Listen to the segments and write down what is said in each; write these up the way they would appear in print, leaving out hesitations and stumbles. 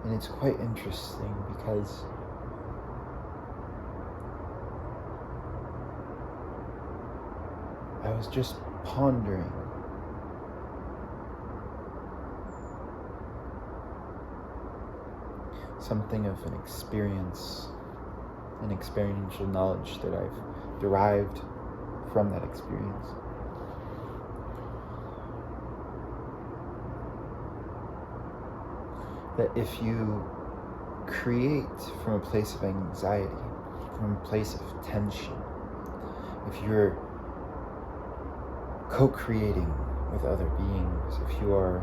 And it's quite interesting because I was just pondering something of an experience, an experiential knowledge that I've derived from that experience. That if you create from a place of anxiety, from a place of tension, if you're co-creating with other beings, if you are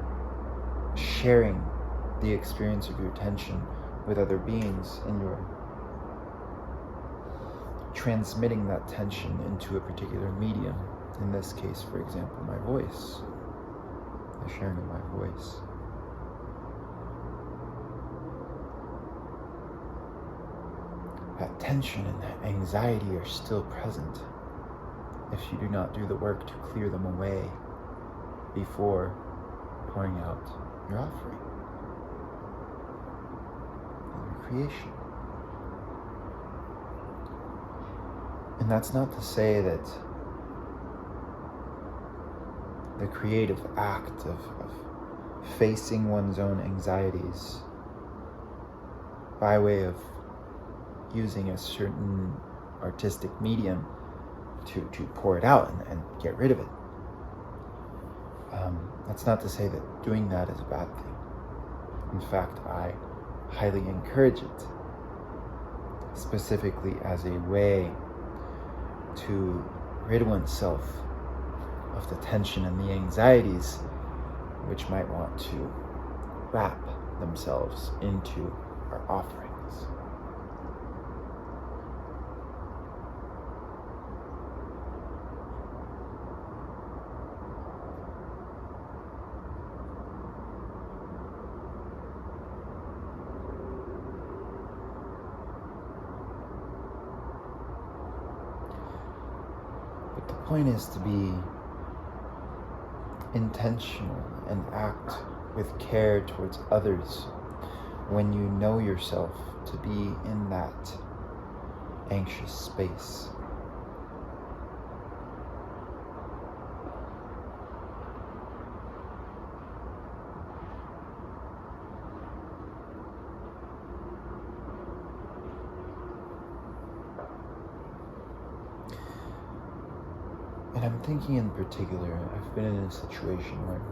sharing the experience of your tension with other beings, and you're transmitting that tension into a particular medium, in this case, for example, my voice, the sharing of my voice, that tension and that anxiety are still present if you do not do the work to clear them away before pouring out your offering and your creation. And that's not to say that the creative act of facing one's own anxieties by way of using a certain artistic medium to pour it out and get rid of it. That's not to say that doing that is a bad thing. In fact, I highly encourage it, specifically as a way to rid oneself of the tension and the anxieties which might want to wrap themselves into our offerings. But the point is to be intentional and act with care towards others when you know yourself to be in that anxious space. And I'm thinking in particular, I've been in a situation where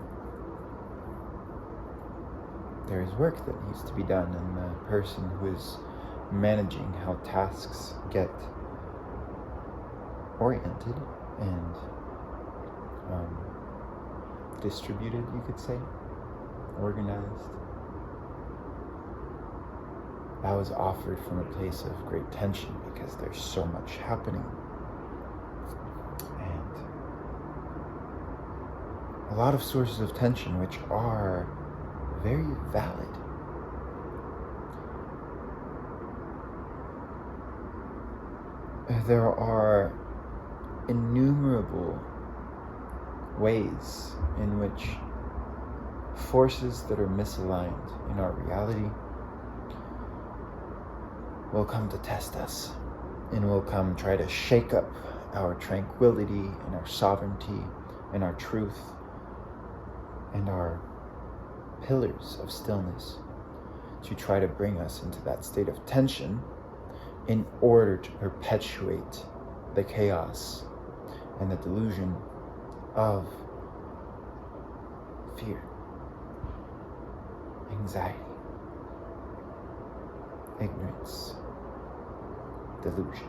there is work that needs to be done, and the person who is managing how tasks get oriented and distributed, you could say, organized, that was offered from a place of great tension because there's so much happening. A lot of sources of tension which are very valid. There are innumerable ways in which forces that are misaligned in our reality will come to test us and will come try to shake up our tranquility and our sovereignty and our truth and our pillars of stillness, to try to bring us into that state of tension in order to perpetuate the chaos and the delusion of fear, anxiety, ignorance, delusion.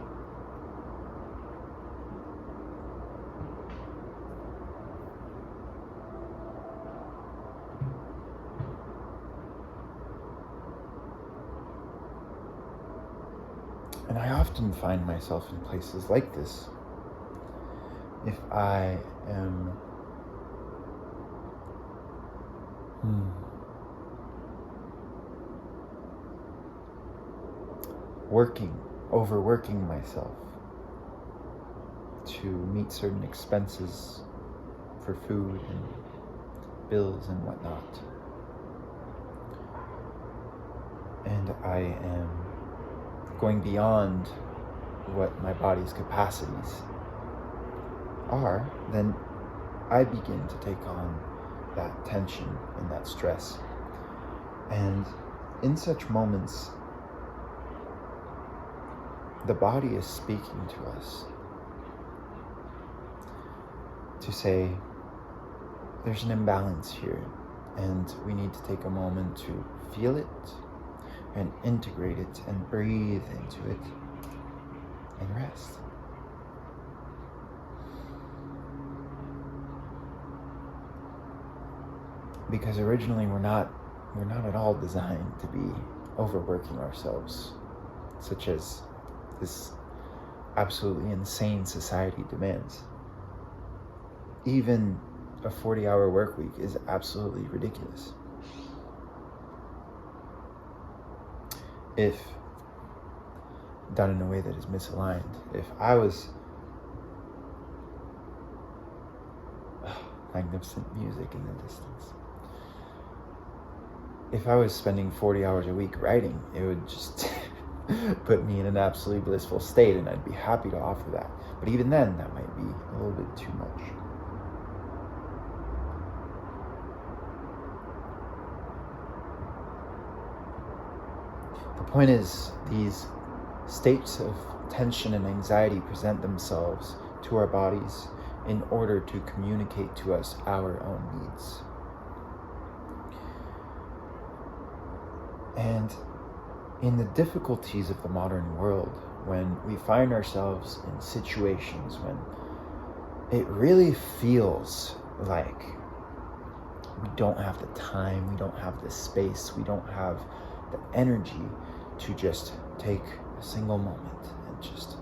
And I often find myself in places like this. If I am overworking myself to meet certain expenses for food and bills and whatnot. and I am going beyond what my body's capacities are, then I begin to take on that tension and that stress. And in such moments, the body is speaking to us to say, there's an imbalance here, and we need to take a moment to feel it and integrate it and breathe into it and rest. Because originally we're not at all designed to be overworking ourselves, such as this absolutely insane society demands. Even a 40-hour work week is absolutely ridiculous. If done in a way that is misaligned. If I was magnificent music in the distance. If I was spending 40 hours a week writing, it would just put me in an absolutely blissful state, and I'd be happy to offer that. But even then, that might be a little bit too much. The point is, these states of tension and anxiety present themselves to our bodies in order to communicate to us our own needs. And in the difficulties of the modern world, when we find ourselves in situations when it really feels like we don't have the time, we don't have the space, we don't have the energy to just take a single moment and just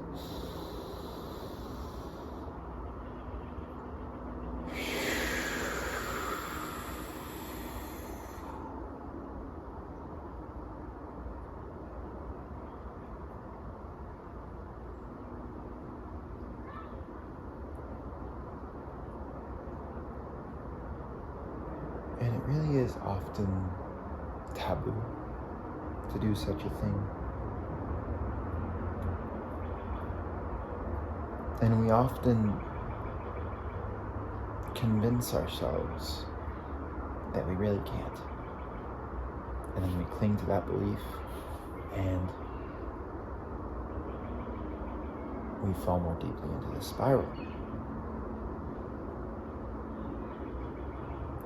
and it really is often taboo to do such a thing. And we often convince ourselves that we really can't. And then we cling to that belief, and we fall more deeply into the spiral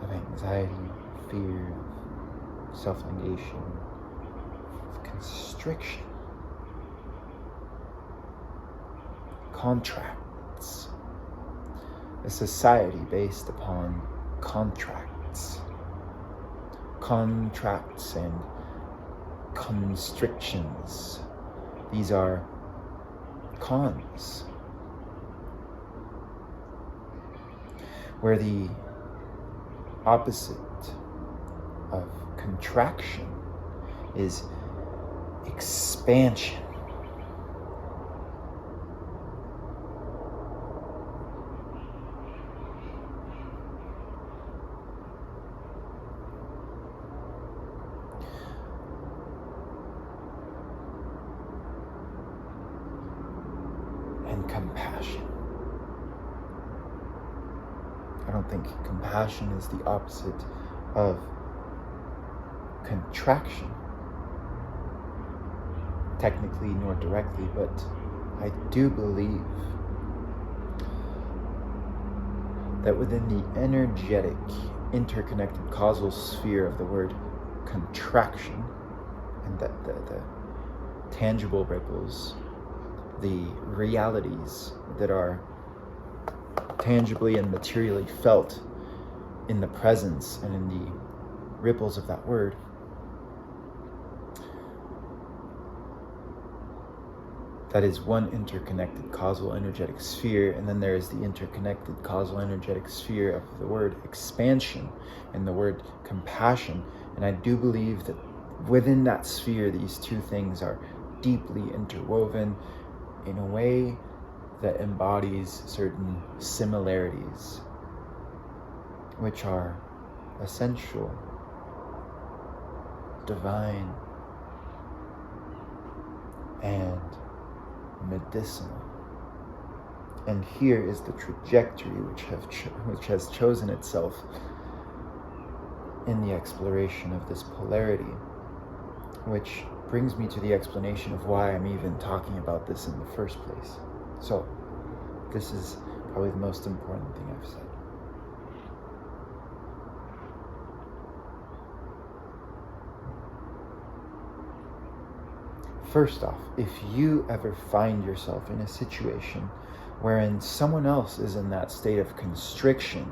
of anxiety, fear, self-negation, of constriction, contracts. A society based upon contracts and constrictions. These are cons, where the opposite of contraction is expansion. And compassion. I don't think compassion is the opposite of contraction, technically nor directly, but I do believe that within the energetic, interconnected causal sphere of the word contraction, and that the tangible ripples, the realities that are tangibly and materially felt in the presence and in the ripples of that word, that is one interconnected causal energetic sphere. And then there is the interconnected causal energetic sphere of the word expansion and the word compassion. And I do believe that within that sphere, these two things are deeply interwoven in a way that embodies certain similarities, which are essential, divine, and medicinal. And here is the trajectory which has chosen itself in the exploration of this polarity, which brings me to the explanation of why I'm even talking about this in the first place. So, this is probably the most important thing I've said. First off, if you ever find yourself in a situation wherein someone else is in that state of constriction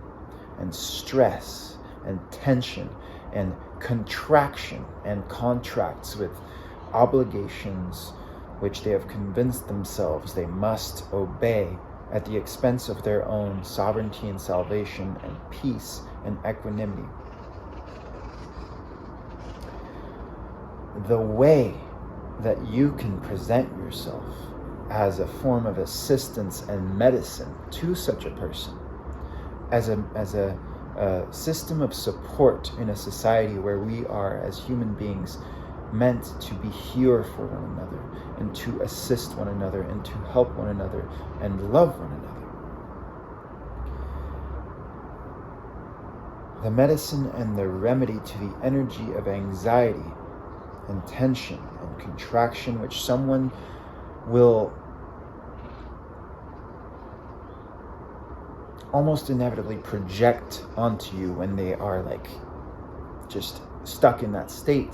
and stress and tension and contraction and contracts with obligations which they have convinced themselves they must obey at the expense of their own sovereignty and salvation and peace and equanimity, the way that you can present yourself as a form of assistance and medicine to such a person, as a system of support in a society where we are, as human beings, meant to be here for one another and to assist one another and to help one another and love one another. The medicine and the remedy to the energy of anxiety and tension and contraction which someone will almost inevitably project onto you when they are like just stuck in that state.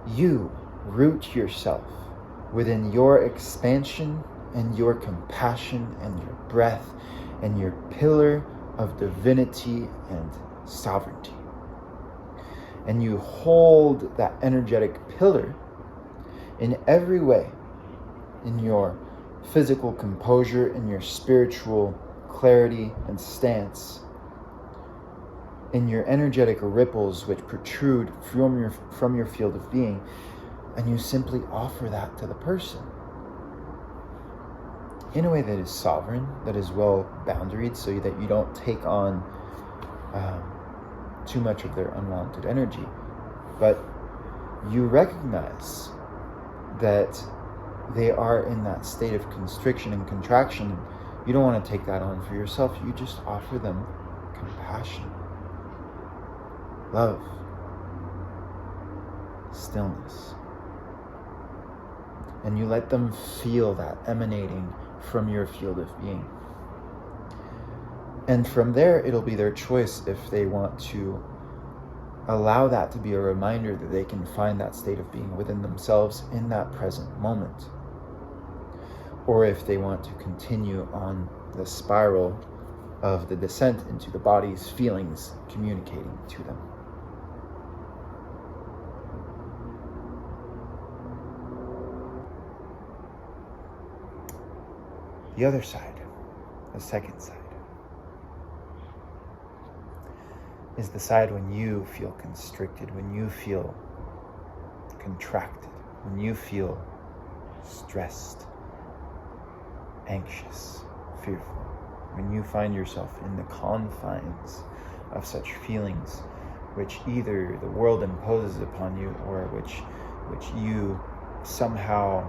You root yourself within your expansion and your compassion and your breath and your pillar of divinity and sovereignty. And you hold that energetic pillar in every way, in your physical composure, in your spiritual clarity and stance, in your energetic ripples which protrude from your field of being, and you simply offer that to the person in a way that is sovereign, that is well boundaried, so that you don't take on too much of their unwanted energy. But you recognize that they are in that state of constriction and contraction. You don't want to take that on for yourself. You just offer them compassion, love, stillness. And you let them feel that emanating from your field of being. And from there, it'll be their choice if they want to allow that to be a reminder that they can find that state of being within themselves in that present moment. Or if they want to continue on the spiral of the descent into the body's feelings communicating to them. The other side, the second side, is the side when you feel constricted, when you feel contracted, when you feel stressed, anxious, fearful, when you find yourself in the confines of such feelings which either the world imposes upon you or which you somehow,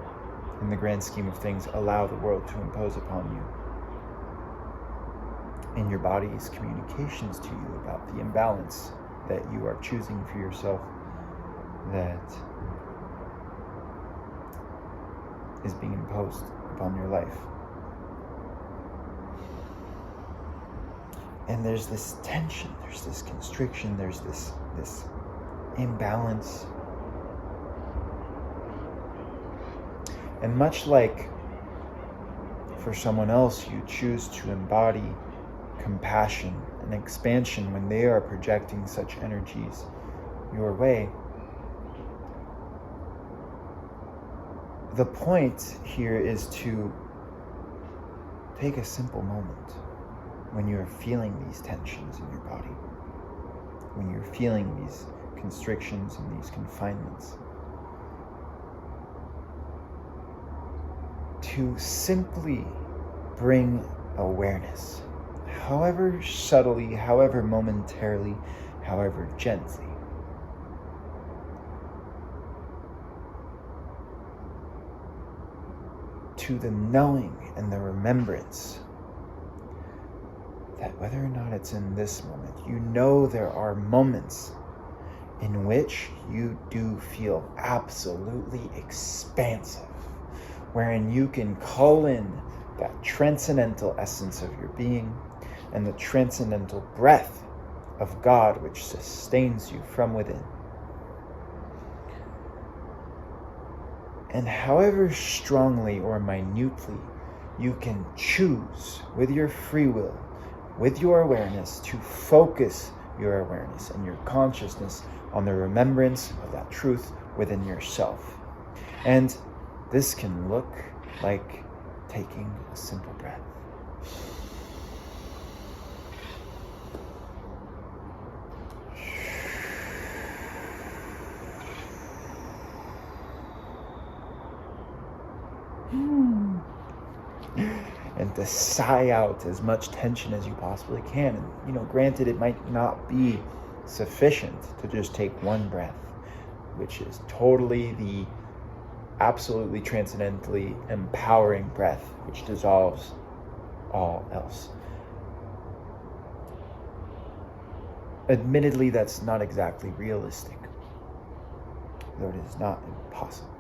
in the grand scheme of things, allow the world to impose upon you. In your body's communications to you about the imbalance that you are choosing for yourself, that is being imposed upon your life. And there's this tension, there's this constriction, there's this imbalance. And much like for someone else, you choose to embody compassion and expansion when they are projecting such energies your way. The point here is to take a simple moment when you're feeling these tensions in your body, when you're feeling these constrictions and these confinements, to simply bring awareness, however subtly, however momentarily, however gently, to the knowing and the remembrance that whether or not it's in this moment, you know there are moments in which you do feel absolutely expansive, wherein you can call in that transcendental essence of your being and the transcendental breath of God which sustains you from within. And however strongly or minutely you can choose with your free will, with your awareness, to focus your awareness and your consciousness on the remembrance of that truth within yourself. And this can look like taking a simple breath. And to sigh out as much tension as you possibly can. And, granted, it might not be sufficient to just take one breath, which is totally the absolutely transcendently empowering breath, which dissolves all else. Admittedly, that's not exactly realistic, though it is not impossible.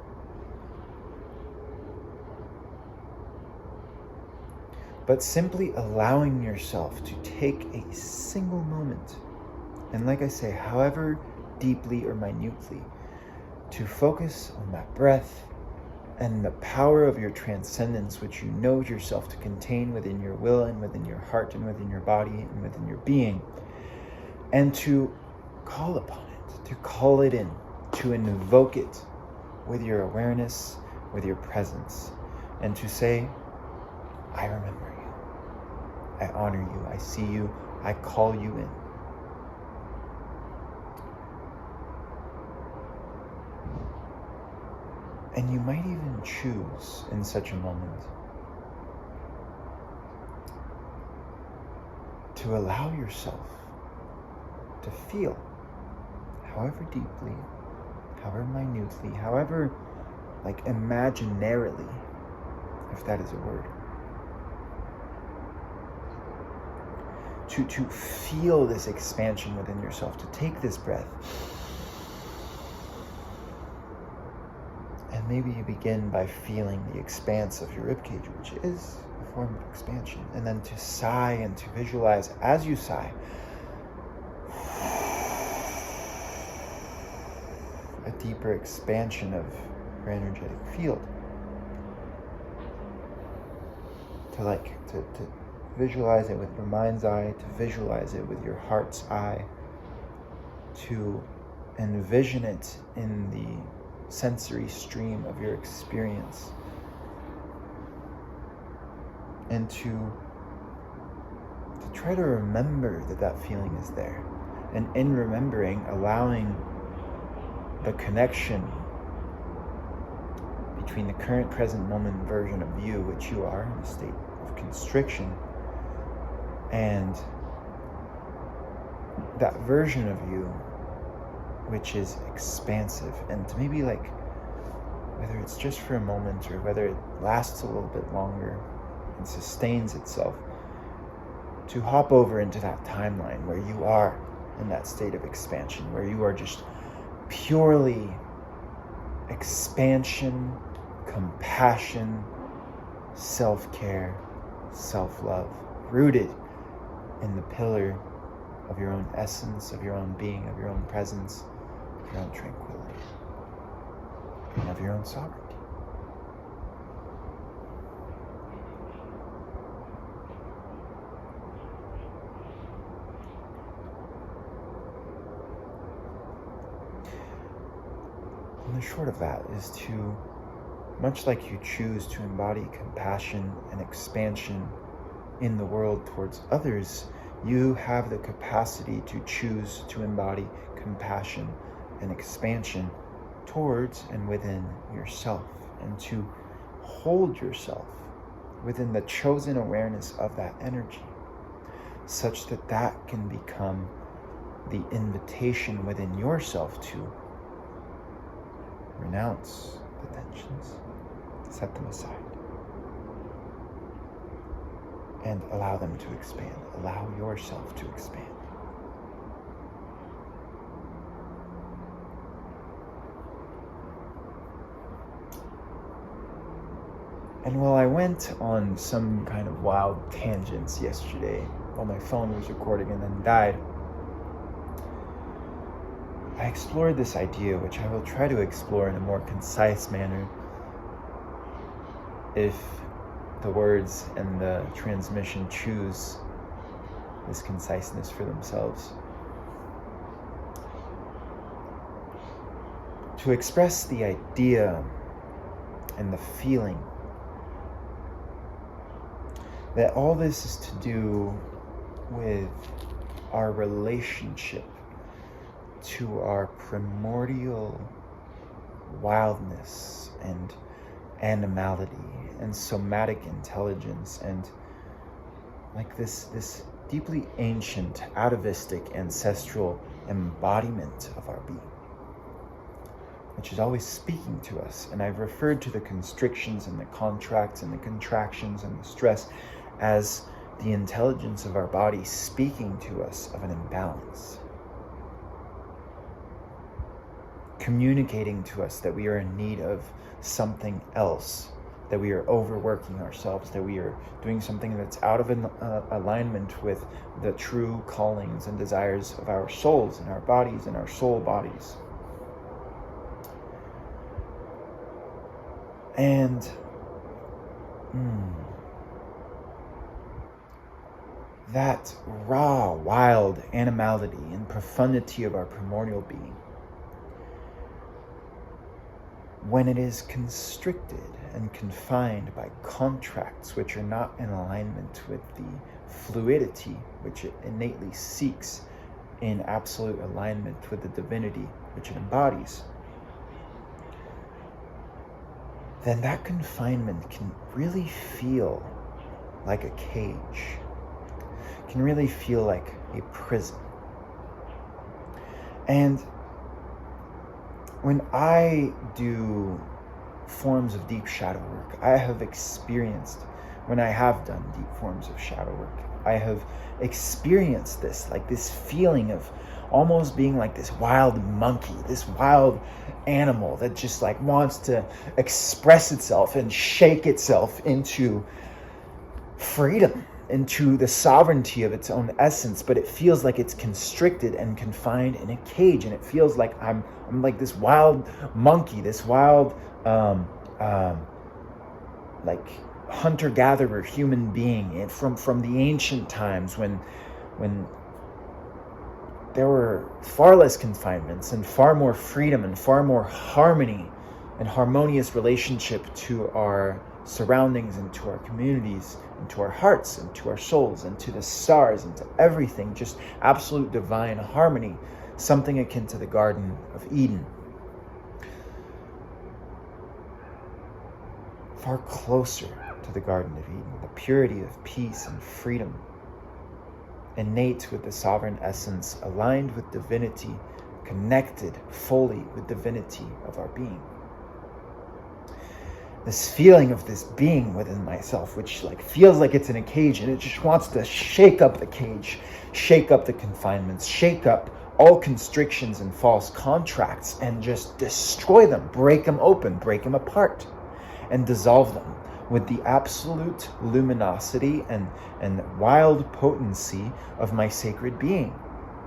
But simply allowing yourself to take a single moment, and like I say, however deeply or minutely, to focus on that breath and the power of your transcendence, which you know yourself to contain within your will and within your heart and within your body and within your being, and to call upon it, to call it in, to invoke it with your awareness, with your presence, and to say, I remember you. I honor you. I see you. I call you in. And you might even choose in such a moment to allow yourself to feel, however deeply, however minutely, however imaginarily, if that is a word, to feel this expansion within yourself, to take this breath. And maybe you begin by feeling the expanse of your ribcage, which is a form of expansion. And then to sigh and to visualize as you sigh a deeper expansion of your energetic field. To visualize it with your mind's eye, to visualize it with your heart's eye, to envision it in the sensory stream of your experience, and to try to remember that feeling is there. And in remembering, allowing the connection between the current present moment version of you, which you are in a state of constriction, and that version of you which is expansive, and to maybe whether it's just for a moment or whether it lasts a little bit longer and sustains itself, to hop over into that timeline where you are in that state of expansion, where you are just purely expansion, compassion, self-care, self-love, rooted in the pillar of your own essence, of your own being, of your own presence, of your own tranquility, and of your own sovereignty. And the short of that is to, much like you choose to embody compassion and expansion in the world towards others, you have the capacity to choose to embody compassion and expansion towards and within yourself, and to hold yourself within the chosen awareness of that energy, such that can become the invitation within yourself to renounce the tensions, set them aside, and allow them to expand. Allow yourself to expand. And while I went on some kind of wild tangents yesterday, while my phone was recording and then died, I explored this idea, which I will try to explore in a more concise manner if the words and the transmission choose this conciseness for themselves. To express the idea and the feeling that all this is to do with our relationship to our primordial wildness and animality and somatic intelligence, and like this deeply ancient, atavistic, ancestral embodiment of our being, which is always speaking to us. And I've referred to the constrictions and the contracts and the contractions and the stress as the intelligence of our body speaking to us of an imbalance, communicating to us that we are in need of something else, that we are overworking ourselves, that we are doing something that's out of alignment with the true callings and desires of our souls and our bodies and our soul bodies. And that raw, wild animality and profundity of our primordial being, when it is constricted and confined by contracts which are not in alignment with the fluidity which it innately seeks in absolute alignment with the divinity which it embodies, then that confinement can really feel like a cage, can really feel like a prison. And when I do forms of deep shadow work, I have experienced, when I have done deep forms of shadow work, I have experienced this, like this feeling of almost being like this wild monkey, this wild animal that just like wants to express itself and shake itself into freedom, into the sovereignty of its own essence, but it feels like it's constricted and confined in a cage, and it feels like I'm like this wild monkey, this wild like hunter-gatherer human being from the ancient times when there were far less confinements and far more freedom and far more harmony and harmonious relationship to our surroundings and to our communities and to our hearts and to our souls and to the stars and to everything, just absolute divine harmony, something akin to the Garden of Eden. Far closer to the Garden of Eden, the purity of peace and freedom, innate with the sovereign essence, aligned with divinity, connected fully with divinity of our being. This feeling of this being within myself, which like feels like it's in a cage and it just wants to shake up the cage, shake up the confinements, shake up all constrictions and false contracts and just destroy them, break them open, break them apart, and dissolve them with the absolute luminosity and wild potency of my sacred being,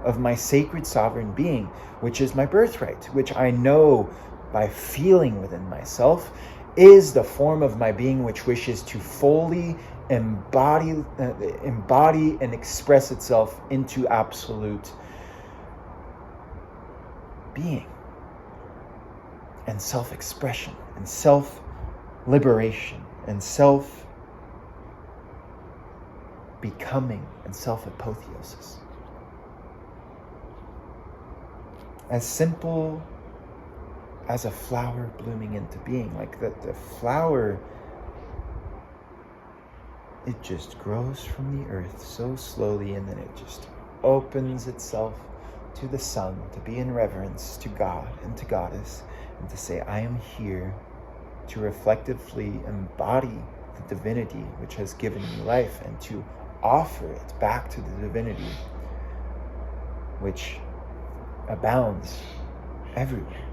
of my sacred sovereign being, which is my birthright, which I know by feeling within myself is the form of my being which wishes to fully embody and express itself into absolute being and self-expression and self-liberation and self-becoming and self-apotheosis. As simple as a flower blooming into being, like the flower, it just grows from the earth so slowly, and then it just opens itself to the sun, to be in reverence to God and to Goddess, and to say, I am here to reflectively embody the divinity which has given me life, and to offer it back to the divinity which abounds everywhere.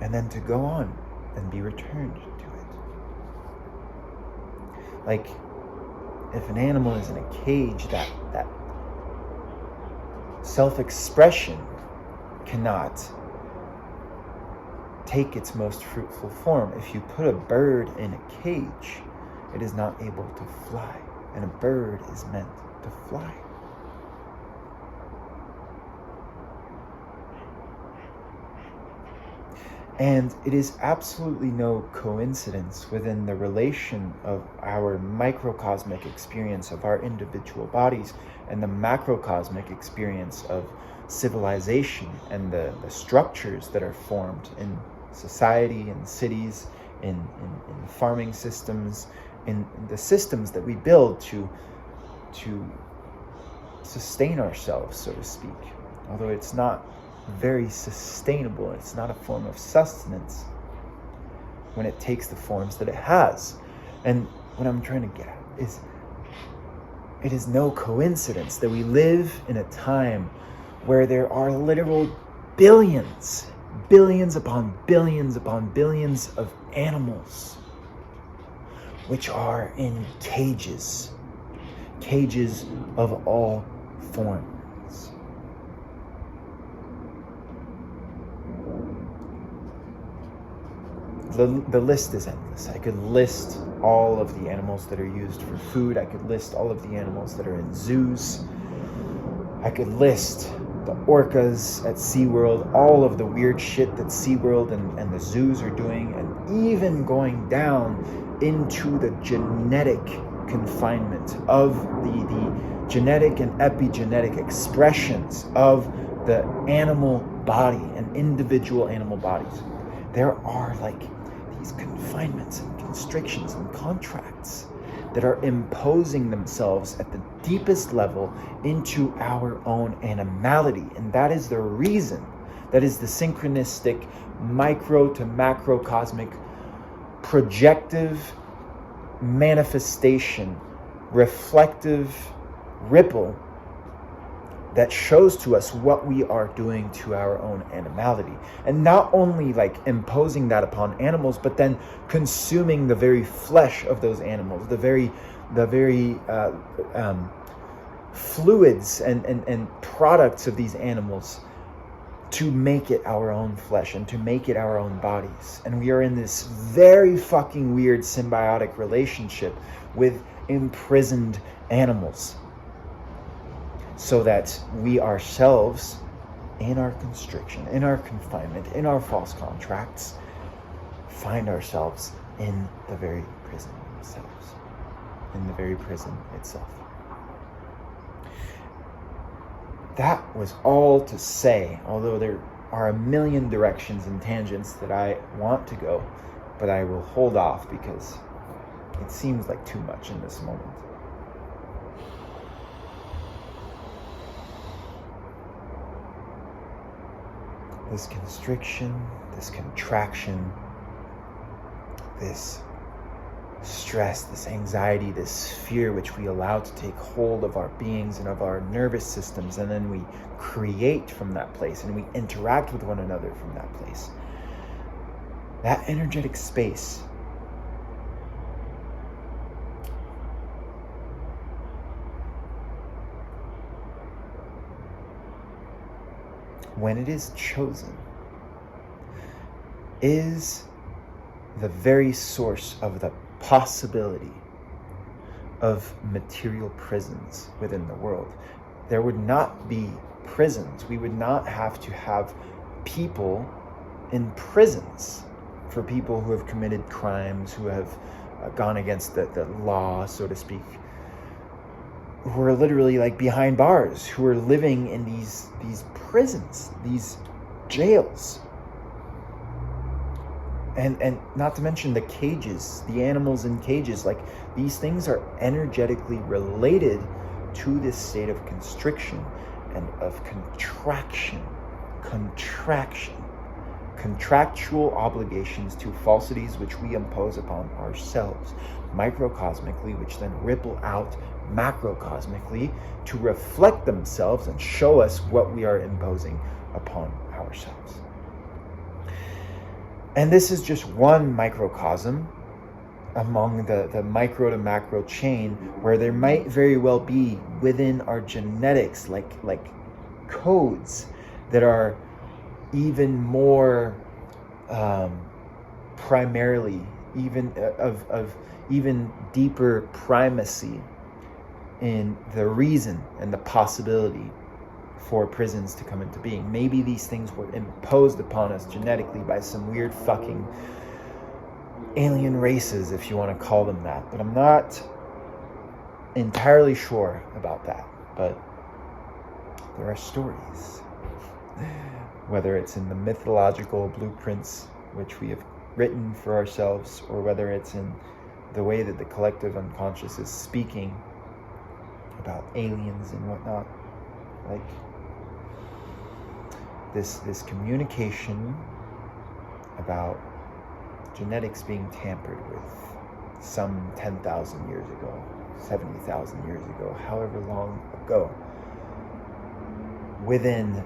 And then to go on and be returned to it. Like, if an animal is in a cage, that self-expression cannot take its most fruitful form. If you put a bird in a cage, it is not able to fly, and a bird is meant to fly. And it is absolutely no coincidence within the relation of our microcosmic experience of our individual bodies and the macrocosmic experience of civilization and the structures that are formed in society, in cities, in farming systems, in the systems that we build to sustain ourselves, so to speak. Although it's not very sustainable, it's not a form of sustenance when it takes the forms that it has. And what I'm trying to get at is, it is no coincidence that we live in a time where there are literal billions upon billions of animals which are in cages of all forms. The list is endless. I could list all of the animals that are used for food. I could list all of the animals that are in zoos. I could list the orcas at SeaWorld, all of the weird shit that SeaWorld and the zoos are doing, and even going down into the genetic confinement of the genetic and epigenetic expressions of the animal body and individual animal bodies. There are like these confinements and constrictions and contracts that are imposing themselves at the deepest level into our own animality. And that is the reason, that is the synchronistic micro to macrocosmic projective manifestation, reflective ripple that shows to us what we are doing to our own animality. And not only like imposing that upon animals, but then consuming the very flesh of those animals, the very fluids and products of these animals, to make it our own flesh and to make it our own bodies. And we are in this very fucking weird symbiotic relationship with imprisoned animals, so that we ourselves, in our constriction, in our confinement, in our false contracts, find ourselves in the very prison themselves, in the very prison itself. That was all to say, although there are a million directions and tangents that I want to go, but I will hold off because it seems like too much in this moment. This constriction, this contraction, this stress, this anxiety, this fear which we allow to take hold of our beings and of our nervous systems, and then we create from that place and we interact with one another from that place. That energetic space when it is chosen, is the very source of the possibility of material prisons within the world. There would not be prisons. We would not have to have people in prisons for people who have committed crimes, who have gone against the law, so to speak, who are literally like behind bars, who are living in these prisons, these jails. And not to mention the cages, the animals in cages. Like, these things are energetically related to this state of constriction and of contraction. contractual obligations to falsities which we impose upon ourselves microcosmically, which then ripple out macrocosmically to reflect themselves and show us what we are imposing upon ourselves. And this is just one microcosm among the micro to macro chain, where there might very well be within our genetics like codes that are even more primarily, even of even deeper primacy in the reason and the possibility for prisons to come into being. Maybe these things were imposed upon us genetically by some weird fucking alien races, if you want to call them that. But I'm not entirely sure about that. But there are stories, whether it's in the mythological blueprints which we have written for ourselves, or whether it's in the way that the collective unconscious is speaking about aliens and whatnot. Like this communication about genetics being tampered with some 10,000 years ago, 70,000 years ago, however long ago, within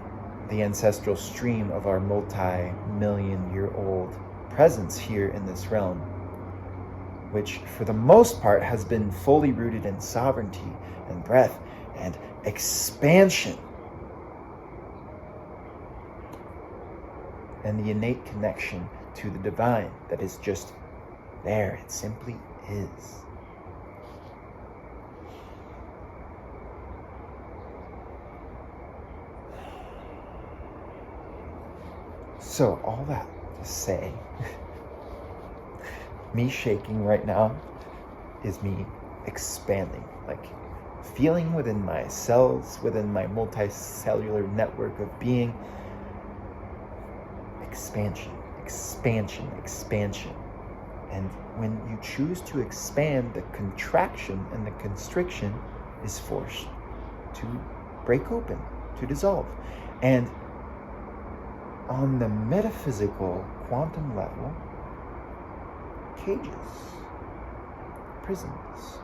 the ancestral stream of our multi-million-year-old presence here in this realm, which for the most part has been fully rooted in sovereignty and breath and expansion and the innate connection to the divine that is just there. It simply is. So all that to say, me shaking right now is me expanding, like feeling within my cells, within my multicellular network of being, expansion. And when you choose to expand, the contraction and the constriction is forced to break open, to dissolve. And on the metaphysical quantum level, cages, prisons,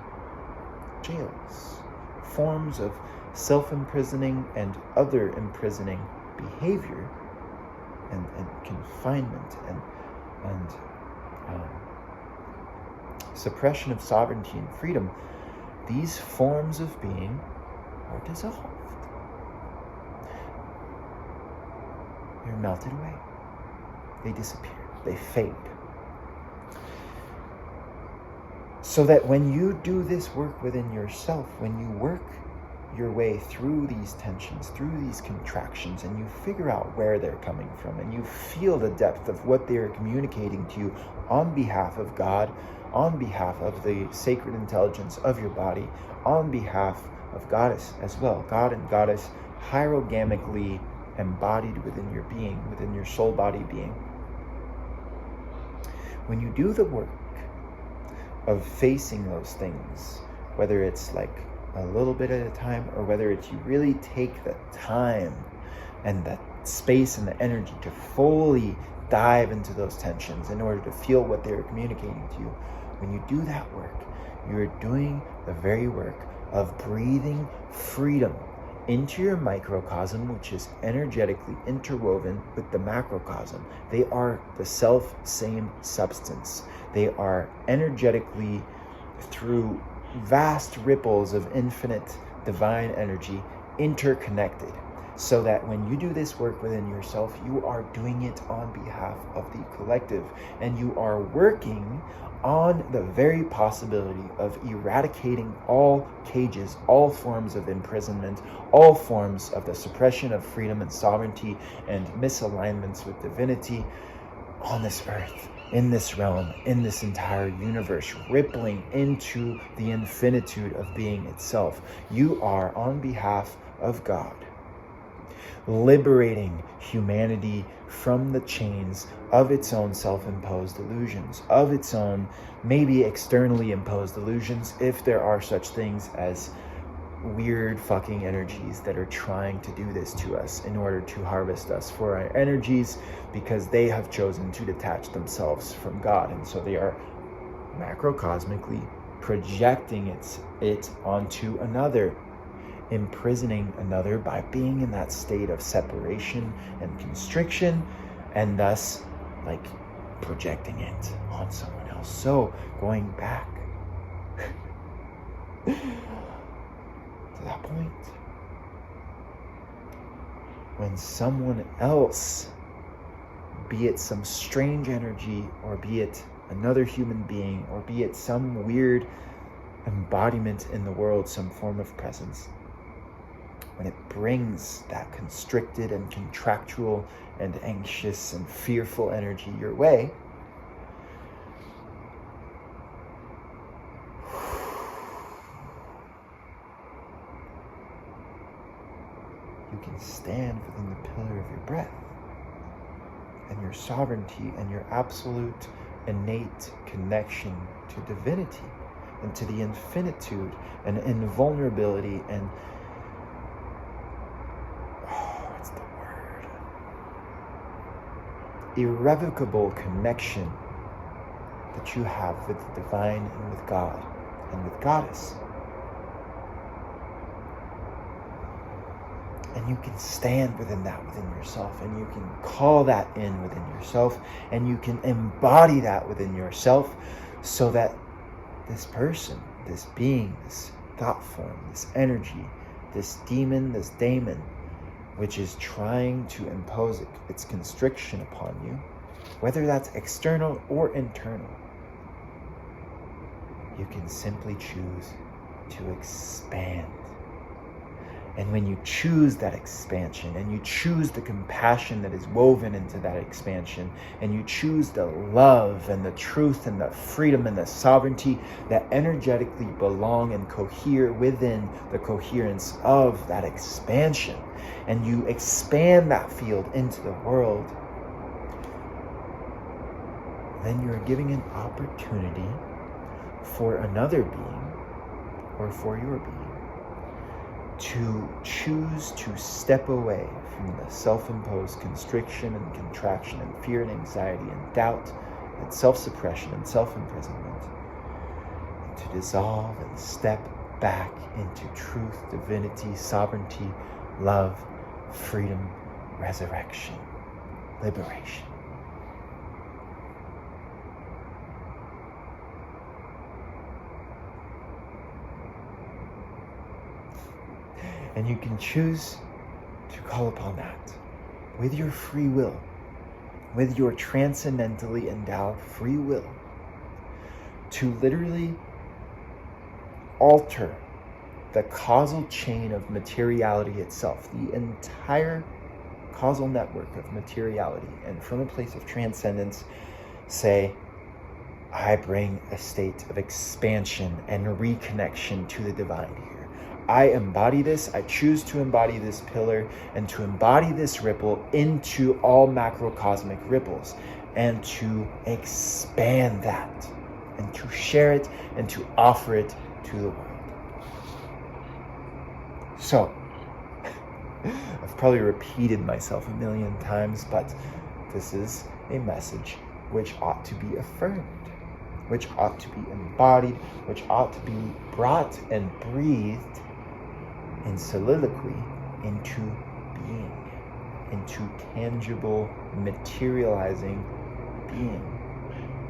jails, forms of self-imprisoning and other imprisoning behavior and confinement and suppression of sovereignty and freedom, these forms of being are dissolved. They're melted away. They disappear. They fade. So that when you do this work within yourself, when you work your way through these tensions, through these contractions, and you figure out where they're coming from, and you feel the depth of what they're communicating to you on behalf of God, on behalf of the sacred intelligence of your body, on behalf of Goddess as well. God and Goddess hierogamically embodied within your being, within your soul body being. When you do the work of facing those things, whether it's like a little bit at a time, or whether it's you really take the time and the space and the energy to fully dive into those tensions in order to feel what they're communicating to you, when you do that work, you're doing the very work of breathing freedom into your microcosm, which is energetically interwoven with the macrocosm. They are the self-same substance. They are energetically, through vast ripples of infinite divine energy, interconnected, so that when you do this work within yourself, you are doing it on behalf of the collective, and you are working on the very possibility of eradicating all cages, all forms of imprisonment, all forms of the suppression of freedom and sovereignty and misalignments with divinity on this earth, in this realm, in this entire universe, rippling into the infinitude of being itself. You are, on behalf of God, liberating humanity from the chains of its own self-imposed illusions, of its own maybe externally imposed illusions, if there are such things as weird fucking energies that are trying to do this to us in order to harvest us for our energies, because they have chosen to detach themselves from God. And so they are macrocosmically projecting it onto another, imprisoning another by being in that state of separation and constriction, and thus like projecting it on someone else. So going back to that point, when someone else, be it some strange energy, or be it another human being, or be it some weird embodiment in the world, some form of presence, when it brings that constricted and contractual and anxious and fearful energy your way, you can stand within the pillar of your breath and your sovereignty and your absolute innate connection to divinity and to the infinitude and invulnerability and irrevocable connection that you have with the divine and with God and with Goddess. And you can stand within that within yourself, and you can call that in within yourself, and you can embody that within yourself, so that this person, this being, this thought form, this energy, this demon, this daemon, which is trying to impose its constriction upon you, whether that's external or internal, you can simply choose to expand. And when you choose that expansion, and you choose the compassion that is woven into that expansion, and you choose the love and the truth and the freedom and the sovereignty that energetically belong and cohere within the coherence of that expansion, and you expand that field into the world, then you're giving an opportunity for another being, or for your being, to choose to step away from the self-imposed constriction and contraction and fear and anxiety and doubt and self-suppression and self-imprisonment, and to dissolve and step back into truth, divinity, sovereignty, love, freedom, resurrection, liberation. And you can choose to call upon that with your free will, with your transcendentally endowed free will, to literally alter the causal chain of materiality itself, the entire causal network of materiality, and from a place of transcendence say, I bring a state of expansion and reconnection to the divine here. I embody this, I choose to embody this pillar and to embody this ripple into all macrocosmic ripples, and to expand that and to share it and to offer it to the world. So, I've probably repeated myself a million times, but this is a message which ought to be affirmed, which ought to be embodied, which ought to be brought and breathed in soliloquy into being, into tangible, materializing being,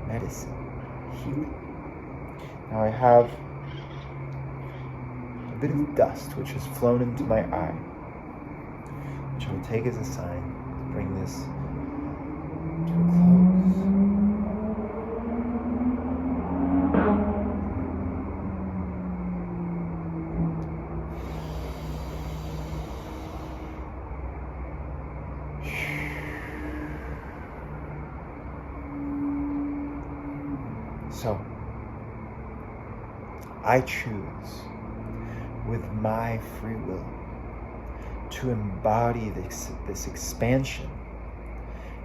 medicine, healing. Now I have a bit of dust which has flown into my eye, which I will take as a sign to bring this to a close. So, I choose with my free will to embody this expansion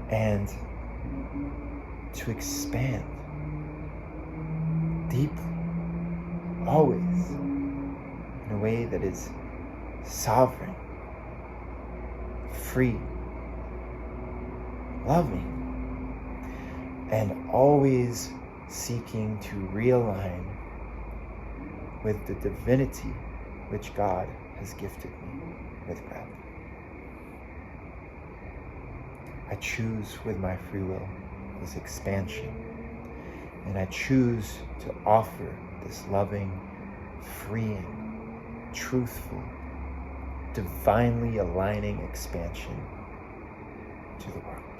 and to expand deeply, always, in in a way that is sovereign, free, loving, and always seeking to realign with the divinity which God has gifted me with breath. I choose with my free will this expansion, and I choose to offer this loving, freeing, truthful, divinely aligning expansion to the world.